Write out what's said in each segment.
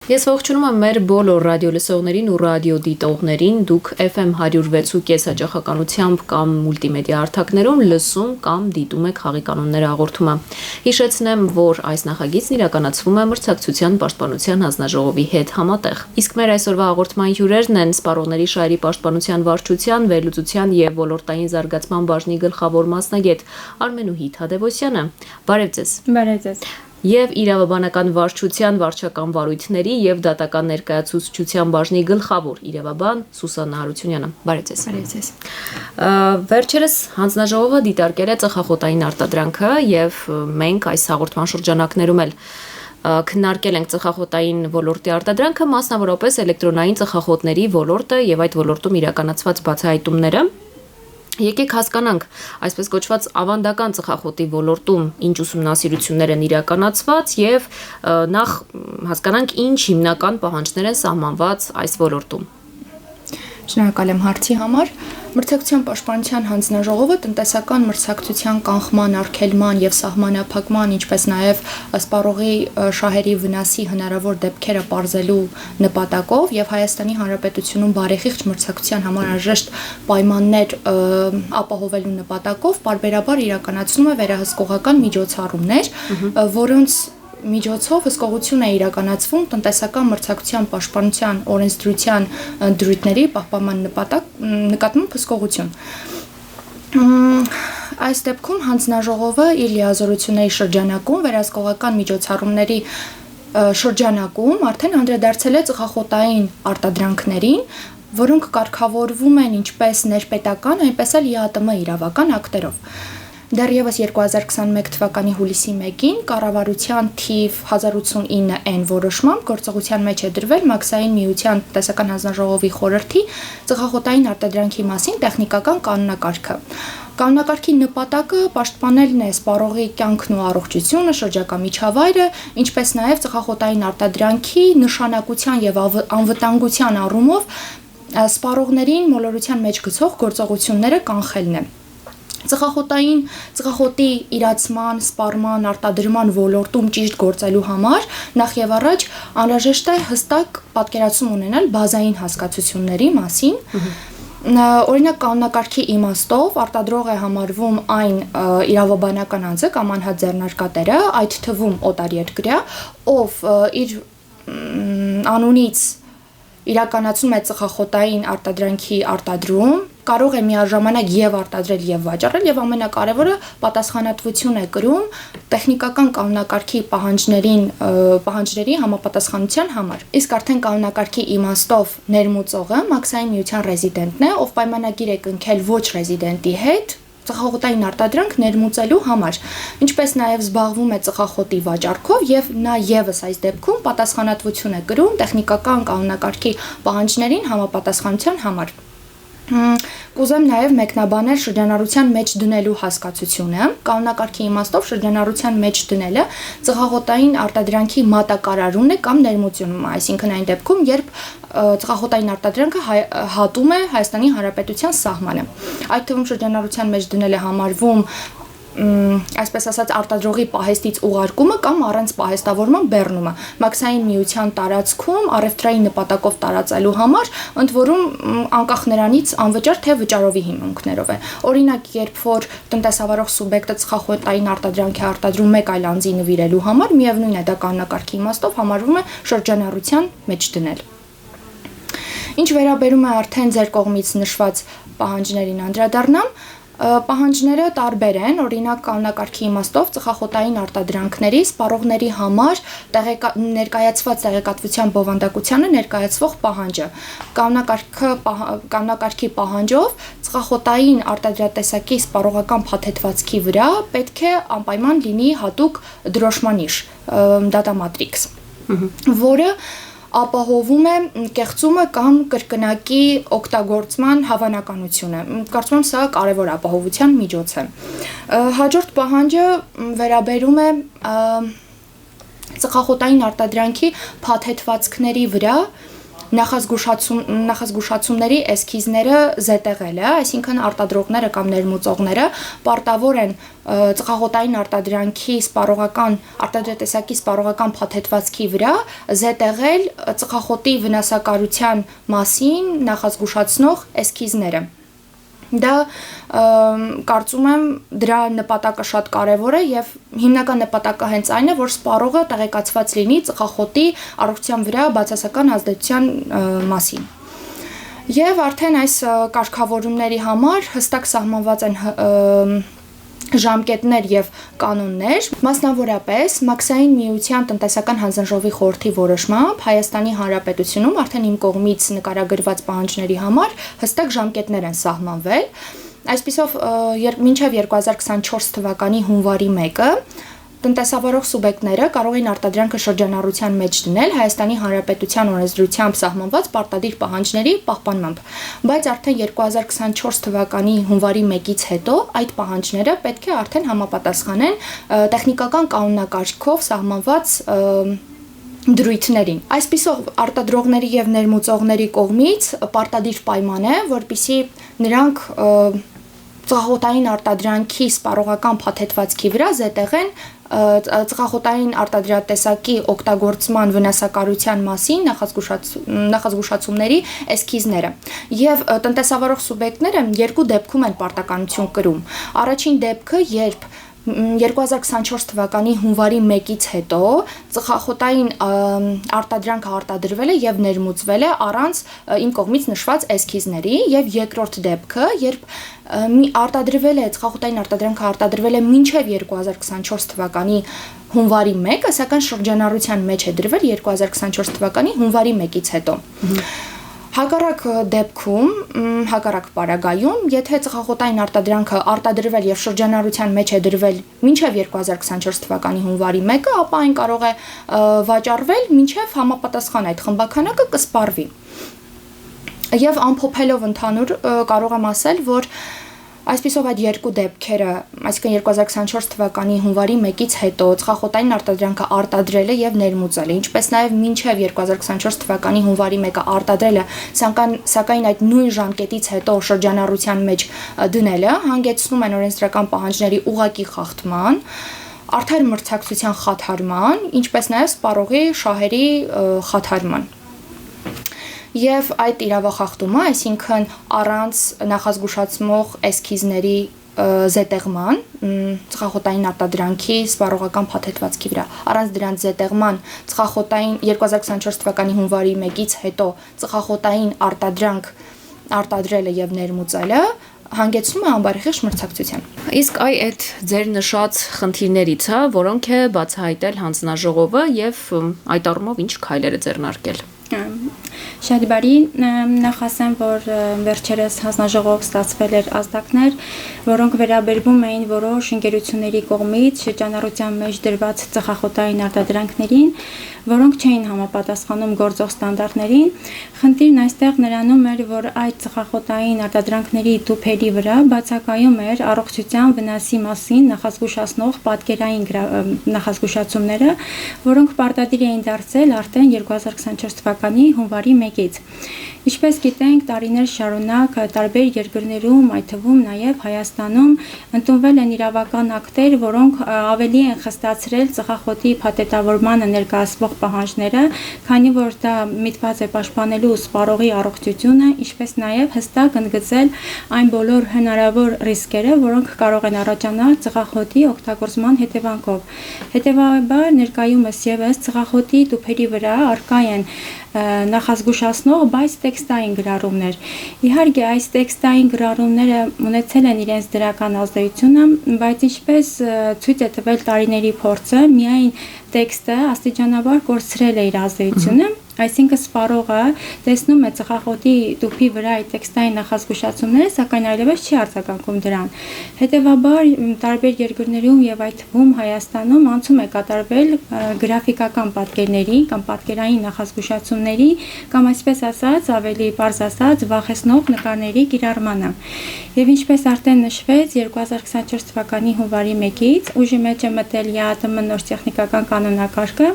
Ես ողջունում եմ մեր բոլոր ռադիոլսողներին ու ռադիոդիտողներին, դուք FM 106.5 հաճախականությամբ կամ մուլտիմեդիա հարթակներում լսում կամ դիտում եք Խաղի կանոնները հաղորդումը։ Հիշեցնեմ, որ այս նախագիծն իրականացվում է մրցակցության պաշտպանության հանձնաժողովի հետ համատեղ։ Իսկ մեր այսօրվա հաղորդման հյուրերն են Սպառողների շահերի պաշտպանության վարչության, վերլուծության եւ ոլորտային զարգացման բաժնի գլխավոր մասնագետ Արմենուհի Թադևոսյանը։ Բարև ձեզ։ Բարև ձեզ։ Եվ իրավաբանական վարչության վարչական վարույթների եւ դատական ներկայացուցչության բաժնի գլխավոր իրավաբան Սուսաննա Հարությունյանը։ Բարև ձեզ։ Բարև ձեզ։ Վերջերս հանձնաժողովը դիտարկել է ծխախոտային արտադրանքը եւ մենք այս հաղորդման շրջանակներում էլ քննարկել ենք ծխախոտային ոլորտի արտադրանքը, մասնավորապես էլեկտրոնային ծխախոտների ոլորտը եւ այդ ոլորտում իրականացված բացահայտումները։ Եկեք հասկանանք այսպես կոչված ավանդական ծխախոտի ոլորտում ինչ ուսումնասիրություններ են իրականացված եւ նախ հասկանանք ինչ հիմնական պահանջներ են սահմանված այս ոլորտում։ Շնորհակալ եմ հարցի համար։ Մրցակցության պաշտպանության հանձնաժողովը տնտեսական մրցակցության կանխման, արգելման եւ սահմանափակման, ինչպես նաեւ սպառողի շահերի վնասի հնարավոր դեպքերը պարզելու նպատակով եւ Հայաստանի Հանրապետությունում բարեխիղճ մրցակցության համար անհրաժեշտ պայմաններ ապահովելու նպատակով պարբերաբար իրականացնում է վերահսկողական միջոցառումներ, որոնց միջոցով հսկողություն է իրականացվում տնտեսական մրցակցության պաշտպանության օրենսդրության դրույթների պահպանման նկատմամբ հսկողություն։ Այս դեպքում հանձնաժողովը իր լիազորությունների շրջանակում վերահսկողական միջոցառումների շրջանակում արդեն անդրադարձել է ծխախոտային արտադրանքներին, որոնք կարգավորվում են ինչպես ներպետական, այնպես էլ ԵԱՏՄ իրավական ակտերով։ Դեռևս 2021 թվականի հուլիսի 1-ին կառավարության թիվ 1089N որոշմամբ գործողության մեջ է դրվել Մաքսային միության տնտեսական հանձնաժողովի խորհրդի ծխախոտային արտադրանքի մասին տեխնիկական կանոնակարգը։ Կանոնակարգի նպատակը պաշտպանելն է սպառողի կյանքն ու առողջությունը, շրջակա միջավայրը, ինչպես նաև ծխախոտային արտադրանքի նշանակության եւ անվտանգության առումով սպառողներին մոլորության մեջ գցող գործողությունները կանխելն է։ Ծխախոտի իրացման, սպառման, արտադրման ոլորտում ճիշտ գործելու համար նախ եւ առաջ անհրաժեշտ է հստակ պատկերացում ունենալ բազային հասկացությունների մասին։ Օրինակ կանոնակարգի իմաստով արտադրող է համարվում այն իրավաբանական անձը կամ անհատ ձեռնարկատերը, այդ թվում օտարերկրյա, ով իր անունից իրականացնում է ծխախոտային արտադրանքի արտադրում, կարող է միաժամանակ եւ արտադրել եւ վաճառել եւ ամենակարևորը պատասխանատվություն է կրում տեխնիկական կանոնակարգի պահանջների համապատասխանության համար։ Իսկ արդեն կանոնակարգի իմաստով ներմուծողը Մաքսային միության ռեզիդենտն է, ով պայմանագիր է կնքել ոչ ռեզիդենտի հետ ծխախոտային արտադրանք ներմուծելու համար, ինչպես նաև զբաղվում է ծխախոտի վաճառքով եւ նա եւս այս դեպքում պատասխանատվություն է կրում տեխնիկական կանոնակարգի պահանջներին համապատասխանության համար։ Կուզեմ նաև մեկնաբանել շրջանառության մեջ դնելու հասկացությունը։ Կանոնակարգի իմաստով շրջանառության մեջ դնելը ծխախոտային արտադրանքի մատակարարումն է կամ ներմուծումը, այսինքն այն դեպքում, երբ ծխախոտային արտադրանքը հատում է Հայաստանի Հանրապետության սահմանը։ Այդ թվում շրջանառության մեջ դնելը համարվում այսպես ասած արտադրողի պահեստից ուղարկումը կամ առանց պահեստավորման բեռնումը Մաքսային միության տարածքում առևտրային նպատակով տարածելու համար, ընդ որում անկախ նրանից անվճար թե վճարովի հիմունքներով է։ Օրինակ, երբ որ տնտեսավարող սուբյեկտը ծխախոտային արտադրանք է արտադրում մեկ այլ անձի նվիրելու համար, միևնույն է դա կանոնակարգի իմաստով համարվում է շրջանառության մեջ դնել։ Ինչ վերաբերում է արդեն ձեր կողմից նշված պահանջներին անդրադառնամ, պահանջները տարբեր են, օրինակ կանոնակարգի իմաստով ծխախոտային արտադրանքների սպառողների համար ներկայացված տեղեկատվության բովանդակությանը ներկայացվող պահանջը։ Կանոնակարգի պահանջով ծխախոտային արտադրատեսակի սպառողական փաթեթվածքի վրա պետք է անպայման լինի հատուկ դրոշմանիշ, data matrix, որը ապահովում է կեղծումը կամ կրկնակի օգտագործման հավանականությունը։ Կարծում եմ սա կարևոր ապահովության միջոց է։ Հաջորդ պահանջը վերաբերում է ծխախոտային արտադրանքի փաթեթվածքների վրա նախազգուշացումների էսքիզները զետեղելը, այսինքն արտադրողները կամ ներմուծողները պարտավոր են ծխախոտային արտադրանքի արտադրատեսակի սպառողական փաթեթվածքի վրա զետեղել ծխախոտի վնասակարության մասին նախազգուշացնող էսքիզները։ Դա կարծում եմ դրա նպատակը շատ կարևոր է եւ հիմնական նպատակը հենց այն է, որ սպառողը տեղեկացված լինի ծխախոտի առողջության վրա բացասական ազդեցության մասին։ Եվ արդեն այս կարգավորումների համար հստակ սահմանված են ժամկետներ եւ կանոններ, մասնավորապես Մաքսային միության տնտեսական հանձնաժողովի խորհրդի որոշմամբ Հայաստանի Հանրապետությունում արդեն իմ կողմից նկարագրված պահանջների համար հստակ ժամկետներ են սահմանվել։ Այսպիսով մինչև 2024 թվականի հունվարի 1-ը տնտեսավարող սուբյեկտները կարող են արտադրանքը շրջանառության մեջ դնել Հայաստանի Հանրապետության օրենսդրությամբ սահմանված պարտադիր պահանջների պահպանմամբ, բայց արդեն 2024 թվականի հունվարի 1-ից հետո այդ պահանջները պետք է արդեն համապատասխանեն տեխնիկական կանոնակարգով սահմանված դրույթներին։ Այսպիսով արտադրողների եւ ներմուծողների կողմից պարտադիր պայման է, որպեսզի նրանք ծխախոտային արտադրանքի սպառողական փաթեթվածքի վրա զետեղեն ծխախոտային արտադրատեսակի օգտագործման վնասակարության մասին նախազգուշացումների էսքիզները։ Եվ տնտեսավարող սուբյեկտները երկու դեպքում են պարտականություն կրում։ Առաջին դեպքը, երբ 2024 թվականի հունվարի 1-ից հետո ծխախոտային արտադրանքը արտադրվել է եւ ներմուծվել է առանց իմ կողմից նշված էսքիզների, եւ երկրորդ դեպքը, երբ ծխախոտային արտադրանքը արտադրվել է մինչև 2024 թվականի հունվարի 1-ը, սակայն շրջանառության մեջ է դրվել 2024 թվականի հունվարի 1-ից հետո։ Հակառակ դեպքում, հակառակ պարագայում, եթե ծխախոտային արտադրանքը արտադրվել եւ շրջանառության մեջ է դրվել մինչև 2024 թվականի հունվարի 1-ը, ապա այն կարող է վաճառվել մինչև համապատասխան այդ խմբաքանակը կսպառվի։ Եվ ամփոփելով ընդհանուր կարող եմ ասել, որ այսպիսով այդ երկու դեպքերը, այսինքն 2024 թվականի հունվարի 1-ից հետո ծխախոտային արտադրանքը արտադրելը եւ ներմուծելը, ինչպես նաեւ մինչեւ 2024 թվականի հունվարի 1-ը արտադրելը, սակայն այդ նույն ժամկետից հետո շրջանառության մեջ դնելը հանգեցնում են օրենսդրական պահանջների ուղղակի խախտման, արդար մրցակցության խաթարման, ինչպես նաեւ սպառողի շահերի խաթարման։ Եվ այդ իրավախախտումը, այսինքն առանց նախազգուշացնող էսքիզների զետեղման ծխախոտային արտադրանքի սպառողական փաթեթվածքի վրա, առանց դրանց զետեղման 2024 թվականի հունվարի 1-ից հետո ծխախոտային արտադրանք արտադրելը եւ ներմուծելը հանգեցնում է անբարեխիղճ մրցակցության։ Իսկ այդ ձեր նշած խնդիրներից, որոնք է բացահայտել հանձնաժողովը եւ այդ առումով ինչ քայլեր է ձեռնարկել։ Շատ բարի, նախ ասեմ, որ վերջերս հանձնաժողով ստացվել էր ազդակներ, որոնք վերաբերվում էին որոշ ընկերությունների կողմից շրջանառության մեջ դրված ծխախոտային արտադրանքներին, որոնք չէին համապատասխանում գործող ստանդարտներին։ Խնդիրն այստեղ նրանում էր, որ այդ ծխախոտային արտադրանքների տուփերի վրա բացակայում էր առողջության վնասի մասին նախազգուշացնող պատկերային նախազգուշացումները, որոնք պարտադիր էին դարձել արդեն 2024 թվականի հունվարի 1-ից։ Ինչպես գիտենք, տարիներ շարունակ տարբեր երկրներում, այդ թվում նաև Հայաստանում ընդունվել են իրավական ակտեր, որոնք ավելի են խստացրել ծխախոտի փաթեթավորմանը ներկայացվող պահանջները, քանի որ դա միտված է պաշտպանելու սպառողի առողջությունը, ինչպես նաև հստակ ընդգծել այն բոլոր հնարավոր ռիսկերը, որոնք կարող են առաջանալ ծխախոտի օգտագործման հետևանքով։ Հետևաբար ներկայումս ևս ծխախոտի տուփերի վրա առկա են նախազգուշացնող, բայց տեքստային գրառումներ։ Իհարկե, այս տեքստային գրառումները ունեցել են իրենց դրական ազդեցությունը, բայց ինչպես ցույց է տվել տարիների փորձը, միայն տեքստը աստիճանաբար կորցրել է իր ազդեցությունը, այսինքն սպառողը տեսնում է ծխախոտի տուփի վրա այդ տեքստային նախազգուշացումները, սակայն այլևս չի արձագանքում դրան։ Հետևաբար տարբեր երկրներում եւ այդ թվում Հայաստանում անցում է կատարվել գրաֆիկական պատկերների կամ պատկերային նախազգուշացումների կամ այսպես ասած, ավելի պարզ ասած, վախեցնող նկարների կիրառմանը։ Եվ ինչպես արդեն նշվեց, 2024 թվականի հունվարի 1-ից ուժի մեջ է մտել ԵԱՏՄ նոր տեխնիկական կանոնակարգը,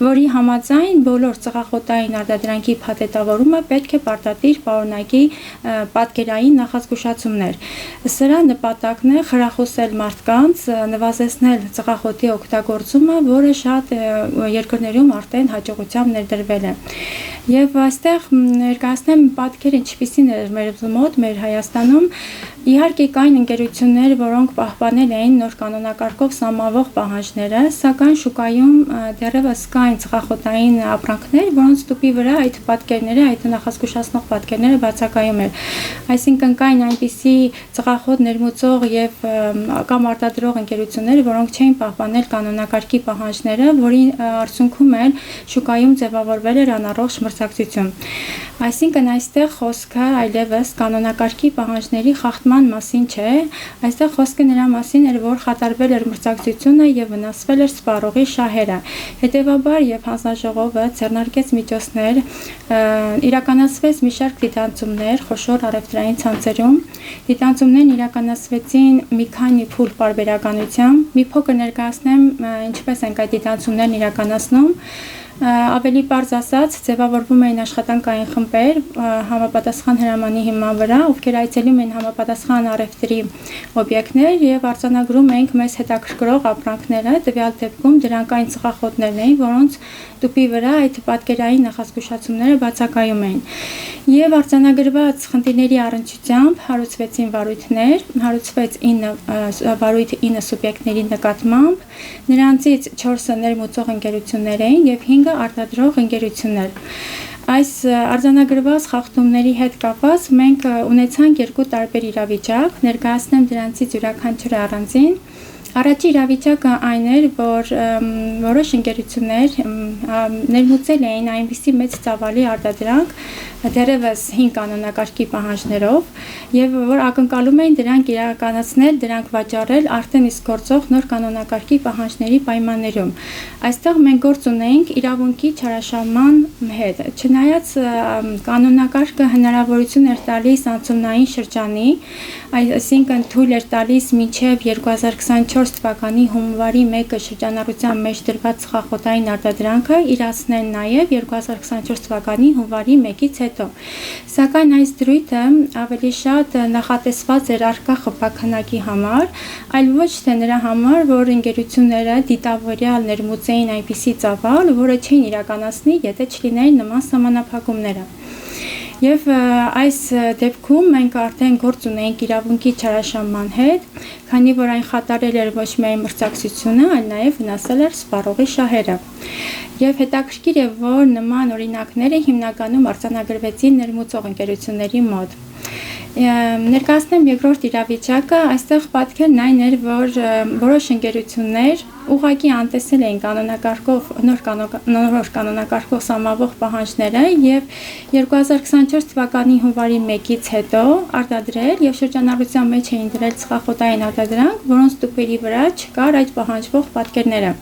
որի համաձայն բոլոր ծխախոտային ծխախոտային արտադրանքի փաթեթավորումը պետք է պարտադիր պարունակի պատկերային նախազգուշացումներ։ Սրա նպատակն է խրախուսել մարդկանց նվազեցնել ծխախոտի օգտագործումը, որը շատ երկրներում արդեն հաջողությամբ ներդրվել է։ Եվ այստեղ ներկայացնեմ պատկեր ինչպիսին էր մեր մոտ, մեր Հայաստանում։ Իհարկե կային ընկերություններ, որոնք պահպանել էին նոր կանոնակարգով սահմանվող պահանջները, սակայն շուկայում դեռևս կային ծխախոտային ապրանքներ, որոնց տուփի վրա այդ պատկերները, այդ նախազգուշացնող պատկերները բացակայում էր։ Այսինքն կային այնպիսի ծխախոտ ներմուծող եւ կամ արտադրող ընկերություններ, որոնք չէին պահպանել կանոնակարգի պահանջները, որի արդյունքում էլ շուկայում ձևավորվել էր անառողջ մրցակցություն։ Այսինքն այստեղ խոսքը այլևս կանոնակարգի պահանջների խախտման մասին չէ, այստեղ խոսքը նրա մասին էր, որ խաթարվել էր մրցակցությունը եւ վնասվել էր սպառողի շահերը։ Հետևաբար, երբ հանձնաժողովը ձեռնարկեց միջոցներ, իրականացվեց մի շարք դիտանցումներ խոշոր առևտրային ցանցերում, դիտանցումներն իրականացվեցին մի քանի փուլ պարբերականությամբ, մի փոքր ներկայացնեմ ինչպես են այդ դիտանցումներն իրականացնում։ Ավելի պարզ ասած, ձևավորվում էին աշխատանքային խմբեր համապատասխան հրամանի հիման վրա, ովքեր այցելում են համապատասխան առևտրի օբյեկտներ եւ արձանագրում ենք մեզ հետաքրքրող ապրանքները, տվյալ դեպքում դրանք այն ծխախոտներն էին, որոնց տուփի վրա այդ պատկերային նախազգուշացումները բացակայում էին։ Եվ արձանագրված խնդիրների առնչությամբ հարուցվեցին վարույթներ, հարուցվեց 9 սուբյեկտների նկատմամբ, նրանցից 4-ը ներմուծող ընկերություններ էին եւ 5-ը արտադրող ընկերություններ։ Այս արձանագրված խախտումների հետ կապված մենք ունեցանք երկու տարբեր իրավիճակ, ներկայացնեմ դրանցից յուրաքանչյուրը առանձին։ Առաջի իրավիճակը այն էր, որ որոշ ընկերություններ ներմուծել էին այնպիսի մեծ ծավալի արտադրանք, դեռևս 5 կանոնակարգի պահանջներով, եւ որ ակնկալում էին դրանք իրականացնել, դրանք վաճառել արդեն իսկ գործող նոր կանոնակարգի պահանջների պայմաններում։ Այստեղ մենք գործ ունեինք իրավունքի չարաշահման հետ։ Չնայած կանոնակարգը հնարավորություն էր տալիս անցումնային շրջանի, այսինքն թույլ էր տալիս մինչև 2024 թվականի հունվարի 1-ը շրջանառության մեջ դրված ծխախոտային արտադրանքը իրացնել նաև 2024 թվականի հունվարի 1-ից հետո։ Սակայն այս դրույթը ավելի շատ նախատեսված էր առկա խփաքանակի համար, այլ ոչ թե նրա համար, որ ընկերությունները դիտավորյալ ներմուծեին այնպիսի ծավալ, որը չէին իրականացնի, եթե չլիներ նման սահմանափակումները։ Եվ այս դեպքում մենք արդեն գործ ունենք իրավունքի չարաշահման հետ, քանի որ այն խաթարել էր ոչ միայն մրցակցությունը, այլ նաև վնասել էր սպառողի շահերը։ Եվ հետաքրքիր է, որ նման օրինակները հիմնականում արձանագրվեցին ներմուծող ընկերությունների մոտ։ Ներկայացնեմ երկրորդ իրավիճակը, այստեղ պատկերն այն էր, որ որոշ ընկերություններ ուղղակի անտեսել էին կանոնակարգով նոր կանոնակարգով սահմանվող պահանջները եւ 2024 թվականի հունվարի 1-ից հետո արտադրել եւ շրջանառության մեջ էին դրել ծխախոտային արտադրանք, որոնց տուփերի վրա չկար այդ պահանջվող պատկերները։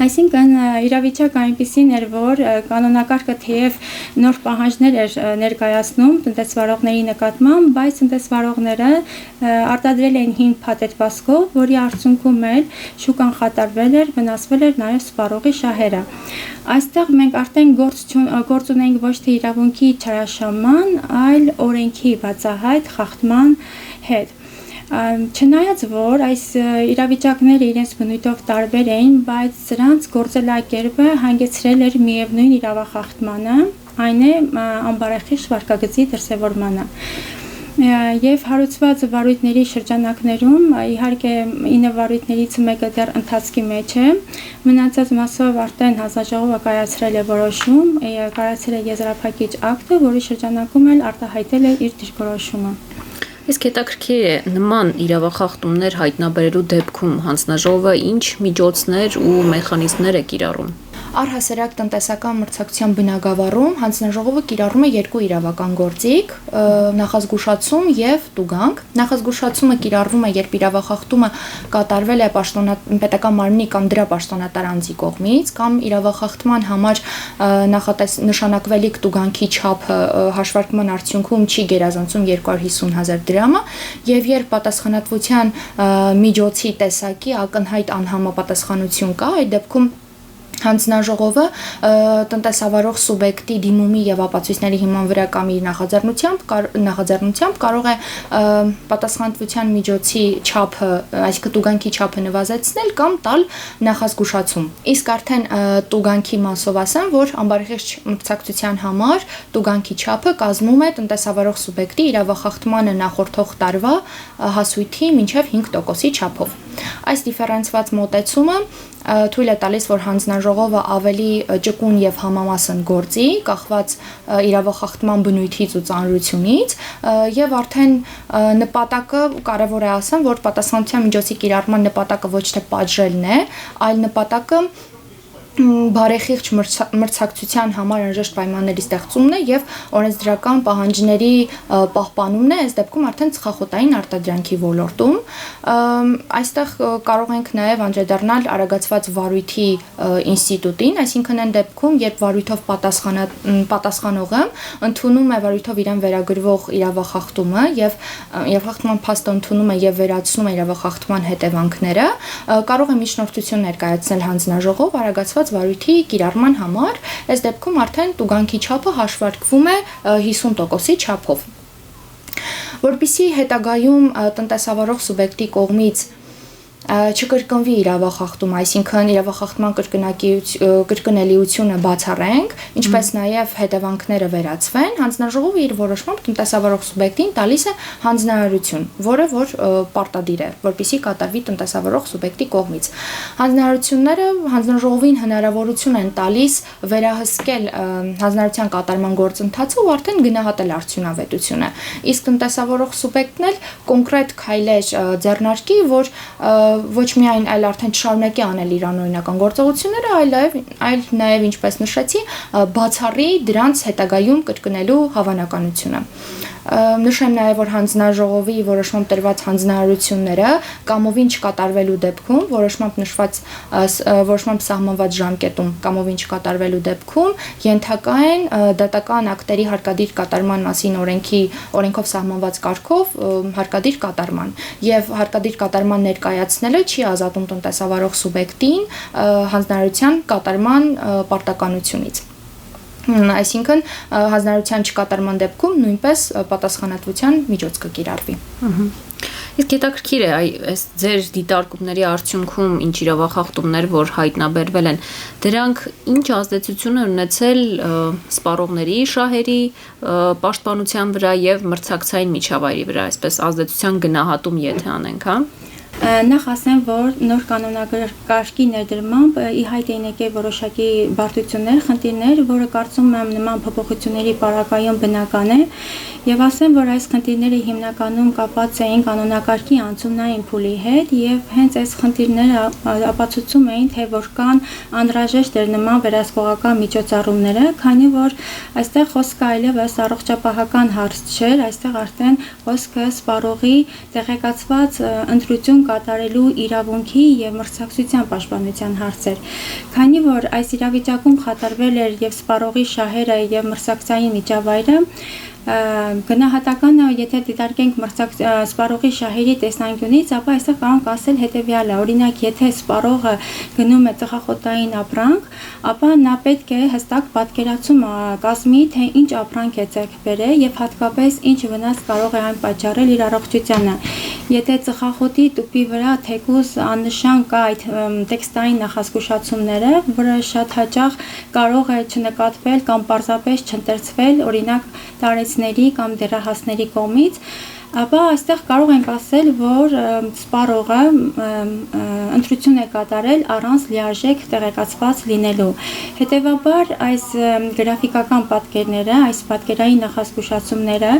Այսինքն իրավիճակը այնպիսին էր, որ կանոնակարգը թեև նոր պահանջներ էր ներկայացնում տնտեսվարողների նկատմամբ, բայց տնտեսվարողները արտադրել էին հին փաթեթվածքով, որի արդյունքում էլ շուկան խաթարվել էր, վնասվել էր նաև սպառողի շահերը։ Այստեղ մենք արդեն գործ ունենք ոչ թե իրավունքի չարաշահման, այլ օրենքի բացահայտ խախտման հետ։ Չնայած որ այս իրավիճակները իրենց բնույթով տարբեր էին, բայց սրանց գործելակերպը հանգեցրել էր միևնույն իրավախախտմանը, այն է ամբարեխիղճ վարքագծի դրսևորմանը։ Եվ հարուցված վարույթների շրջանակներում իհարկե 9 վարույթներից մեկը դեռ ընթացքի մեջ է, մնացած մասով արդեն հանձնաժողովը կայացրել է որոշում, կայացրել է եզրափակիչ ակտը, որի շրջանակում էլ արտահայտել է իր դիրքորոշումը։ Իսկ հետաքրքիր է նման իրավախախտումներ հայտնաբերելու դեպքում հանձնաժողովը ինչ միջոցներ ու մեխանիզմներ է կիրառում։ Առհասարակ տնտեսական մրցակցության բնագավառում հանձնաժողովը կիրառում է երկու իրավական գործիք՝ նախազգուշացում եւ տուգանք։ Նախազգուշացումը կիրառվում է, երբ իրավախախտումը կատարվել է պետական մարմնի կամ դրա պաշտոնատար անձի կողմից, կամ իրավախախտման համար նշանակվելիք տուգանքի չափը հաշվարկման արդյունքում չի գերազանցում 250,000 դրամը, եւ երբ պատասխանատվության միջոցի տեսակի ակնհայտ անհամապատասխանություն կա, այդ դեպքում հանձնաժողովը տնտեսավարող սուբյեկտի դիմումի եւ ապացույցների հիման վրա կամ իր նախաձեռնությամբ կարող է պատասխանատվության միջոցի չափը, այսինքն տուգանքի չափը նվազեցնել կամ տալ նախազգուշացում։ Իսկ արդեն տուգանքի մասով ասեմ, որ ամբարխիղճ մրցակցության համար տուգանքի չափը կազմում է տնտեսավարող սուբյեկտի իրավախախտմանը նախորդող տարվա հասույթի մինչև 5%-ի չափով։ Այս դիֆերենցված մոտեցումը թույլ է տալիս, որ հանձնաժողովը ավելի ճկուն եւ համամասն գործի, կախված իրավախախտման բնույթից ու ծանրությունից, եւ արդեն նպատակը կարեւոր է ասեմ, որ պատասխանատվության միջոցի կիրառման նպատակը ոչ թե պատժելն է, այլ նպատակը բարեխիղճ մրցակցության համար անհրաժեշտ պայմանների ստեղծումն է եւ օրենսդրական պահանջների պահպանումն է, այս դեպքում արդեն ծխախոտային արտադրանքի ոլորտում։ Այստեղ կարող ենք նաեւ անդրադառնալ արագացված վարույթի ինստիտուտին, այսինքն այն դեպքում, երբ վարույթով պատասխանողը ընդունում է վարույթով իրեն վերագրվող իրավախախտումը եւ իրավախախտման փաստը ընդունում է եւ վերացնում է իրավախախտման հետևանքները, կարող է միջնորդություն ներկայացնել հանձնաժողով արագացված վարույթի կիրառման համար, այս դեպքում արդեն տուգանքի չափը հաշվարկվում է 50%-ի չափով։ Որպեսզի հետագայում տնտեսավարող սուբյեկտի կողմից չկրկնվի իրավախախտում, այսինքն իրավախախտման կրկնելիությունը բացառենք, ինչպես նաև հետևանքները վերացվեն, հանձնաժողովը իր որոշմամբ տնտեսավարող սուբյեկտին տալիս է հանձնարարություն, որը որ պարտադիր է, որպեսզի կատարվի տնտեսավարող սուբյեկտի կողմից։ Հանձնարարությունները հանձնաժողովին հնարավորություն են տալիս վերահսկել հանձնարարության կատարման գործընթացը ու արդեն գնահատել արդյունավետությունը։ Իսկ տնտեսավարող սուբյեկտն էլ կոնկրետ քայլեր ձեռնարկի, որ ոչ միայն այլ արդեն չշարունակի անել իր անօրինական գործողությունները, այլ նաև ինչպես նշեցի, բացառի դրանց հետագայում կրկնելու հավանականությունը։ Նշեմ նաև, որ հանձնաժողովի որոշմամբ տրված հանձնարարությունները կամովին չկատարվելու դեպքում, որոշմամբ սահմանված ժամկետում կամովին չկատարվելու դեպքում ենթակա են դատական ակտերի հարկադիր կատարման մասին օրենքով սահմանված կարգով հարկադիր կատարման եւ հարկադիր կատարման ներկայացնելը չի ազատում տնտեսավարող սուբյեկտին հանձնարարության կատարման պարտականությունից։ Այսինքն հանձնարարության չկատարման դեպքում նույնպես պատասխանատվության միջոց կկիրառվի։ Իսկ հետաքրքիր է այս ձեր դիտարկումների արդյունքում ինչ իրավախախտումներ, որ հայտնաբերվել են, դրանք ինչ ազդեցություն են ունեցել սպառողների, շահերի պաշտպանության վրա եւ մրցակցային միջավայրի վրա, այսպես ազդեցության գնահատում եթե անենք, հա։ Նախ ասեմ, որ նոր կանոնակարգի ներդրմամբ ի հայտ էին եկել որոշակի բարդություններ, խնդիրներ, որը կարծում եմ նման փոփոխությունների պարագայում բնական է, եւ ասեմ, որ այս խնդիրները հիմնականում կապված էին կանոնակարգի անցումնային փուլի հետ եւ հենց այս խնդիրները ապացուցում էին, թե որքան անհրաժեշտ էր նման վերահսկողական միջոցառումները, քանի որ այստեղ խոսքը այլևս առողջապահական հարց չէր, այստեղ արդեն խոսքը սպառողի տեղեկացված ընտրություն կատարելու իրավունքի եւ մրցակցության պաշտպանության հարցեր, քանի որ այս իրավիճակում խաթարվել էր եւ սպառողի շահերը եւ մրցակցային միջավայրը, գնահատականը, եթե դիտարկենք սպառողի շահերի տեսանկյունից, ապա այստեղ կարող ասել հետեւյալը, օրինակ, եթե սպառողը գնում է ծխախոտային ապրանք, ապա նա պետք է հստակ պատկերացում կազմի, թե ինչ ապրանք է ձեռք բերել եւ հատկապես ինչ վնաս կարող է այն պատճառել իր առողջությանը։ Եթե ծխախոտի տուփի վրա թեկուզ աննշան կա այդ տեքստային նախազգուշացումները, որը շատ հաճախ կարող է չնկատվել կամ պարզապես չընտրցվել, օրինակ տարեցների կամ դեռահասների կողմից, ապա այստեղ կարող ենք ասել, որ սպառողը ընտրություն է կատարել առանց լիարժեք տեղեկացված լինելու։ Հետևաբար այս գրաֆիկական պատկերները, այս պատկերային նախազգուշացումները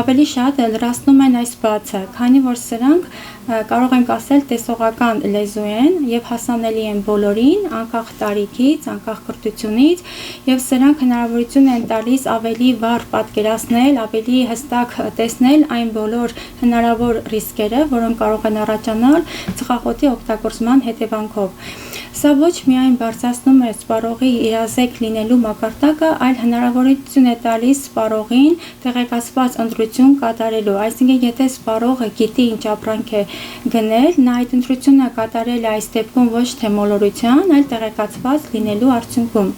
ավելի շատ լրացնում են այս բացը, քանի որ սրանք կարող ենք ասել տեսողական լեզու են եւ հասանելի են բոլորին, անկախ տարիքից, անկախ կրթությունից, եւ սրանք հնարավորություն են տալիս ավելի վառ պատկերացնել, ավելի հստակ տեսնել այն բոլոր հնարավոր ռիսկերը, որոնք կարող են առաջանալ ծխախոտի օգտագործման հետևանքով։ Սա ոչ միայն բարձրացնում է սպառողի իրազեկ լինելու մակարդակը, այլ հնարավորություն է տալիս սպառողին տեղեկացված ընտրություն կատարելու, այսինքն եթե սպառողը գիտի ինչ ապրանք է գնել, նա այդ ընտրությունը կատարել է այս դեպքում ոչ թե մոլորության, այլ տեղեկացված լինելու արդյունքում։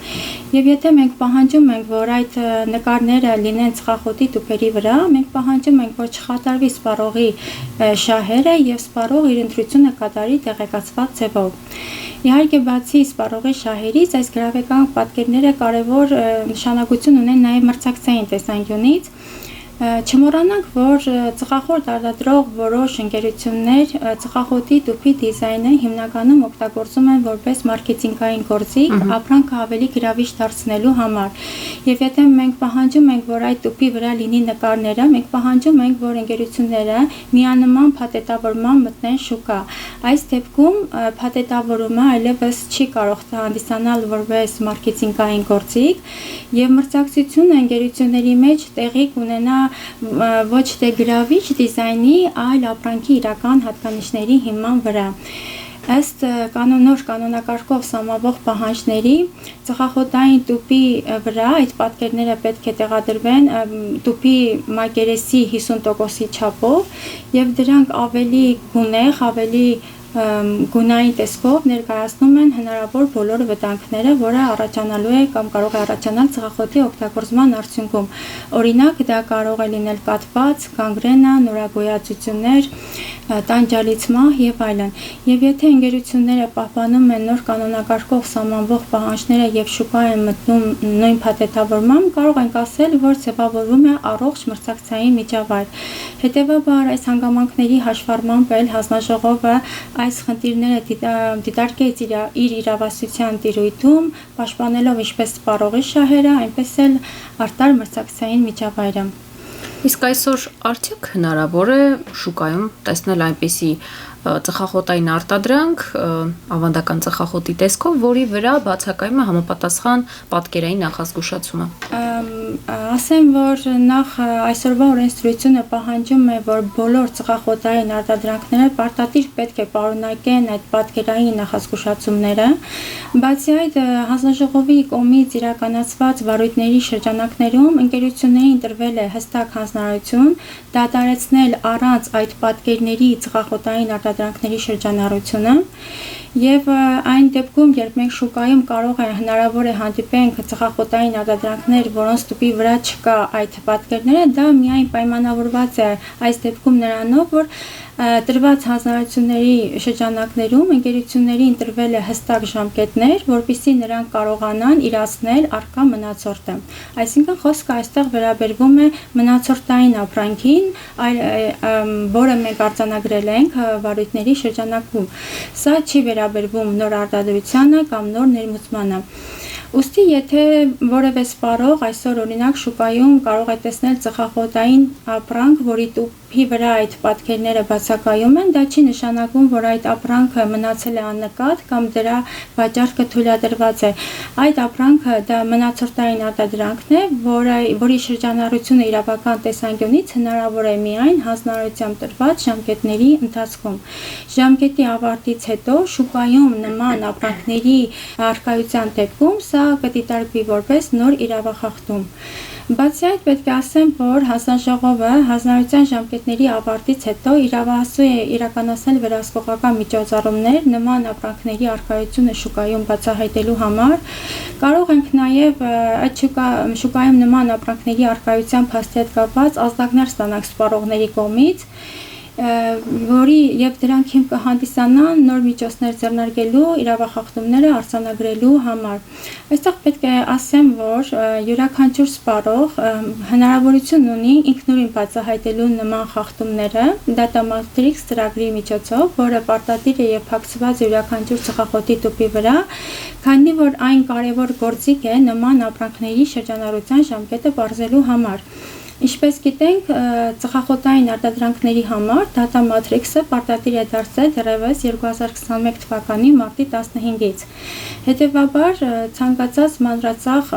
Եվ եթե մենք պահանջում ենք, որ այդ նկարները լինեն ծխախոտի տուփերի վրա, մենք պահանջում ենք, որ չխաթարվի սպառողի շահերը եւ սպառողը իր ընտրությունը կատարի տեղեկացված ձևով։ Իհարկե բացի սպառողի շահերից, այս գրավական պատկերները կարևոր նշանակություն ունեն նաև մրցակցային տեսանկյունից։ Չմոռանանք, որ ծխախոտ արտադրող որոշ ընկերություններ ծխախոտի տուփի դիզայնը հիմնականում օգտագործում են որպես մարքեթինգային գործիք, ապրանքը ավելի գրավիչ դարձնելու համար։ Եվ եթե մենք պահանջում ենք, որ այդ տուփի վրա լինի նկարները, մենք պահանջում ենք, որ ընկերությունները միանման փաթեթավորման մտնեն շուկա։ Այս դեպքում փաթեթավորումը այլևս չի կարող հանդիսանալ որպես մարքեթինգային գործիք, եւ մրցակցությունը ընկերությունների մեջ տեղի կունենա ոչ թե գրավիչ դիզայնի, այլ ապրանքի իրական հատկանիշների հիման վրա։ Ըստ նոր կանոնակարգով սահմանվող պահանջների, ծխախոտային տուփի վրա այդ պատկերները պետք է տեղադրվեն տուփի մակերեսի 50%-ի չափով եւ դրանք ավելի գունեղ, ավելի գունային տեսքով ներկայացնում են հնարավոր բոլոր վտանգները, որը առաջանալու է կամ կարող է առաջանալ ծխախոտի օգտագործման արդյունքում։ Օրինակ, դա կարող է լինել կաթված, գանգրենա, նորագոյացություններ, տանջալիցմահ եւ այլն։ Եվ եթե ընկերությունները պահպանում են նոր կանոնակարգով սահմանվող պահանջները եւ շուկա են մտնում նույն փաթեթավորմամբ, կարող ենք ասել, որ ձևավորվում է առողջ մրցակցային միջավայր։ Հետևաբար, այս հանգամանքների հաշվառմամբ էլ հանձնաժողովը այս խնդիրները դիտարկեց իր իրավասության տիրույթում, պաշտպանելով ինչպես սպառողի շահերը, այնպես էլ արտար մրցակցային միջավայրը։ Իսկ այսօր արդյոք հնարավոր է շուկայում տեսնել այնպիսի ծխախոտային արտադրանք, ավանդական ծխախոտի տեսքով, որի վրա բացակայում է համապատասխան պատկերային նախազգուշացումը։ Ասեմ, որ նախ այսօրվա օրենսդրությունը պահանջում է, որ բոլոր ծխախոտային արտադրանքները պարտադիր պետք է պարունակեն այդ պատկերային նախազգուշացումները։ Բացի այդ, հանձնաժողովի կողմից իրականացված վարույթների շրջանակներում ընկերություններին տրվել է հստակ հանձնարարություն դադարեցնել առանց այդ պատկերների ծխախոտային արտադրանքների շրջանառությունը եւ այն դեպքում, երբ մենք շուկայում կարող է հնարավոր է հանդիպենք ծխախոտային արտադրանքներ, որոնց տուփի վրա չկա այդ պատկերները, դա միայն պայմանավորված է այս դեպքում նրանով, որ տրված հանձնարարությունների շրջանակներում ընկերություններին տրվել է հստակ ժամկետներ, որպեսզի նրանք կարողանան իրացնել առկա մնացորդը։ Այսինքն խոսքը այստեղ վերաբերվում է մնացորդային ապրանքին, որը մենք արձանագրել ենք վարույթների շրջանակում։ Սա չի վերաբերվում նոր արտադրությանը կամ նոր ներմուծմանը։ Ուստի եթե որևէ սպառող այսօր օրինակ շուկայում կարող է տեսնել ծխախոտային ապրանք, որի տուփի վրա այդ պատկերները բացակայում են, դա չի նշանակում, որ այդ ապրանքը մնացել է աննկատ կամ դրա վաճառքը թույլատրված է։ Այդ ապրանքը դա մնացորդային արտադրանքն է, որի շրջանառությունը իրավական տեսանկյունից հնարավոր է միայն հանձնարարությամբ տրված ժամկետների ընթացքում։ Ժամկետի ավարտից հետո շուկայում նման ապրանքների առկայության դեպքում սա կդիտարկվի որպես նոր իրավախախտում։ Բացի այդ, պետք է ասեմ, որ հանձնաժողովը հանձնարարության ժամկետների ավարտից հետո իրավահասու է իրականացնել վերահսկողական միջոցառումներ նման ապրանքների առկայությունը շուկայում բացահայտելու համար։ Կարող ենք նաև այդ շուկայում նման ապրանքների առկայության փաստի հետ կապված ազդակներ ստանալ սպառողների կողմից, որի եւ դրանք հիմք կհանդիսանան նոր միջոցներ ձեռնարկելու, իրավախախտումները արձանագրելու համար։ Այստեղ պետք է ասեմ, որ յուրաքանչյուր սպառող հնարավորություն ունի ինքնուրույն բացահայտելու նման խախտումները Data Matrix ծրագրի միջոցով, որը պարտադիր է եւ փակցված յուրաքանչյուր ծխախոտի տուփի վրա, քանի որ այն կարևոր գործիք է նման ապրանքների շրջանառության ժամկետը բարձելու համար։ Ինչպես գիտենք, ծխախոտային արտադրանքների համար Data Matrix-ը պարտադիր է դարձել դեռևս 2021 թվականի մարտի 15-ից։ Հետևաբար, ցանկացած մանրածախ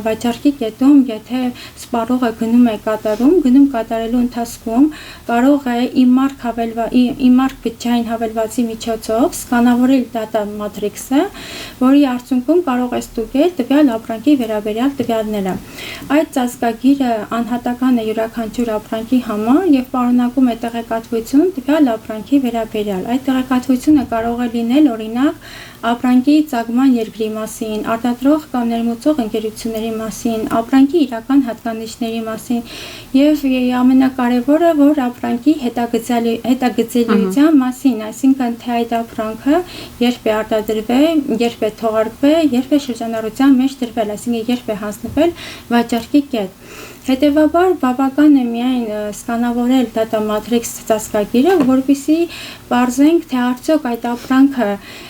վաճառքի կետում, եթե սպառողը գնում է կատարում, գնում կատարելու ընթացքում կարող է իմարկ բջջային հավելվածի միջոցով սկանավորել Data Matrix-ը, որի արդյունքում կարող է ստուգել տվյալ ապրանքի վերաբերյալ տվյալները։ Այդ ծածկագիրը անհատական է յուրաքանչյուր ապրանքի համար եւ պարունակում է տեղեկատվություն տվյալ ապրանքի վերաբերյալ։ Այդ տեղեկատվությունը կարող է լինել օրինակ ապրանքի ծագման երկրի մասին, արտադրող կամ ներմուծող ընկերությունների մասին, ապրանքի իրական հատկանիշների մասին եւ ամենակարևորը, որ ապրանքի հետագծելիության մասին, այսինքն թե այդ ապրանքը երբ է արտադրվել, երբ է թողարկվել, երբ է շրջանառության մեջ դրվել, այսինքն երբ է հանձնվել վաճառքի կետ։ Հետևաբար բավական է միայն սկանավորել Data Matrix ծածկագիրը, որպեսզի պարզենք, թե արդյոք այդ ապրանքը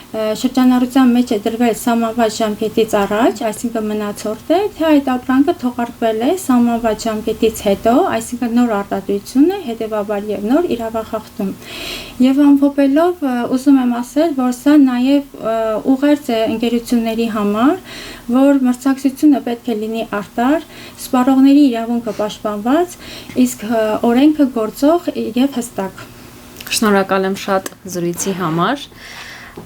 շրջանառության մեջ է դրվել սահմանված ժամկետից առաջ, այսինքն մնացորդ է, թե այդ ապրանքը թողարկվել է սահմանված ժամկետից հետո, այսինքն նոր արտադրություն է, հետևաբար եւ նոր իրավախախտում։ Եվ ամփոփելով ուզում եմ ասել, որ սա նաեւ ուղերձ է ընկերությունների համար, որ մրցակցությունը պետք է լինի արտար, սպառողների իրավունքը պաշտպանված, իսկ օրենքը գործող եւ հստակ։ Շնորհակալ եմ շատ զրույցի համար։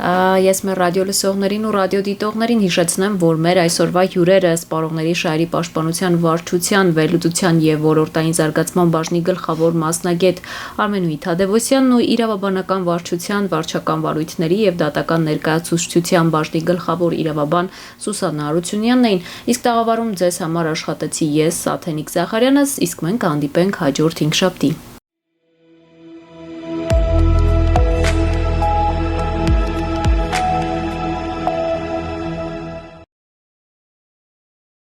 Ես մեր ռադիո լսողներին ու ռադիոդիտողներին հիշեցնեմ, որ մեր այսօրվա հյուրերը սպառողների շահերի պաշտպանության վարչության, վերլուծության եւ ոլորտային զարգացման բաժնի գլխավոր մասնագետ Արմենուհի Թադևոսյանն ու իրավաբանական վարչության, վարչական վարույթների եւ դատական ներկայացուցչության բաժնի գլխավոր իրավաբան Սուսաննա Արությունյանն էին։ Իսկ տաղավարում ձեզ համար աշխատեցի ես, Սաթենիկ Զախարյանս, իսկ մենք կհանդիպենք հաջորդ 5 շաբթի։